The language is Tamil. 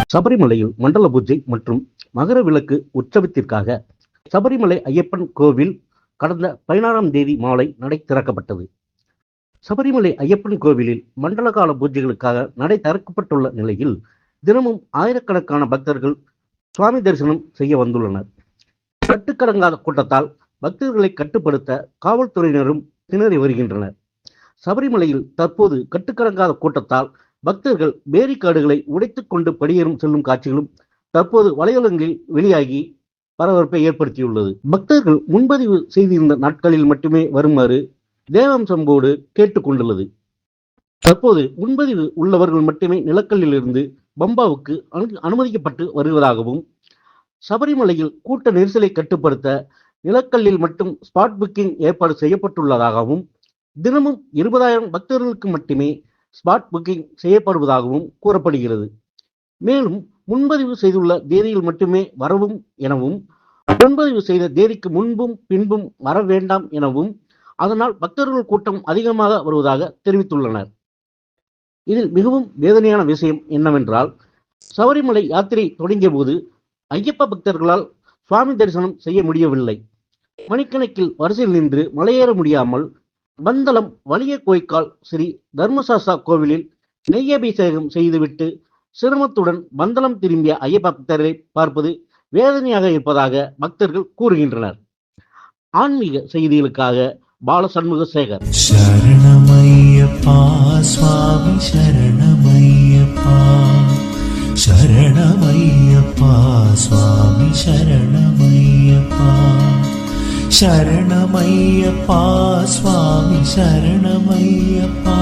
சபரிமலையில் மண்டல பூஜை மற்றும் மகர விளக்கு உற்சவத்திற்காக சபரிமலை ஐயப்பன் கோவில் கடந்த 16ஆம் தேதி மாலை நடை திறக்கப்பட்டது. சபரிமலை ஐயப்பன் கோவிலில் மண்டல கால பூஜைகளுக்காக நடை திறக்கப்பட்டுள்ள நிலையில் தினமும் ஆயிரக்கணக்கான பக்தர்கள் சுவாமி தரிசனம் செய்ய வந்துள்ளனர். கட்டுக்கடங்காத கூட்டத்தால் பக்தர்களை கட்டுப்படுத்த காவல்துறையினரும் திணறி வருகின்றனர். சபரிமலையில் தற்போது கட்டுக்கடங்காத கூட்டத்தால் பக்தர்கள் பேரிகார்டுகளை உடைத்துக் கொண்டு படியேறும் செல்லும் காட்சிகளும் தற்போது வலைதளங்களில் வெளியாகி பரபரப்பை ஏற்படுத்தியுள்ளது. பக்தர்கள் முன்பதிவு செய்திருந்த நாட்களில் மட்டுமே வருமாறு தேவாம்சம் போர்டு கேட்டுக்கொண்டுள்ளது. தற்போது முன்பதிவு உள்ளவர்கள் மட்டுமே நிலக்கல்லில் இருந்து பம்பாவுக்கு அனுமதிக்கப்பட்டு வருவதாகவும், சபரிமலையில் கூட்ட நெரிசலை கட்டுப்படுத்த நிலக்கல்லில் மட்டும் ஸ்பாட் புக்கிங் ஏற்பாடு செய்யப்பட்டுள்ளதாகவும், தினமும் 20,000 பக்தர்களுக்கு மட்டுமே ஸ்பாட் புக்கிங் செய்யப்படுவதாகவும் கூறப்படுகிறது. மேலும் முன்பதிவு செய்துள்ள தேதியில் மட்டுமே வரவும் எனவும், முன்பதிவு செய்த தேதிக்கு முன்பும் பின்பும் வர வேண்டாம் எனவும், அதனால் பக்தர்கள் கூட்டம் அதிகமாக வருவதாக தெரிவித்துள்ளனர். இதில் மிகவும் வேதனையான விஷயம் என்னவென்றால், சபரிமலை யாத்திரை தொடங்கிய போது ஐயப்ப பக்தர்களால் சுவாமி தரிசனம் செய்ய முடியவில்லை. மணிக்கணக்கில் வரிசையில் நின்று மலையேற முடியாமல் பந்தளம் வலிய கோய்க்கால் ஸ்ரீ தர்மசாஸ்தா கோவிலில் நெய்யபிஷேகம் செய்துவிட்டு சிரமத்துடன் பந்தளம் திரும்பிய ஐயப்ப பக்தரை பார்ப்பது வேதனையாக இருப்பதாக பக்தர்கள் கூறுகின்றனர். ஆன்மீக செய்திகளுக்காக பாலசண்முகசேகர். சரணமையப்பா சுவாமி சரணமையப்பா, சரணமையப்பா சுவாமி சரணமையப்பா, சரணமையப்பா சுவாமி சரணமையப்பா.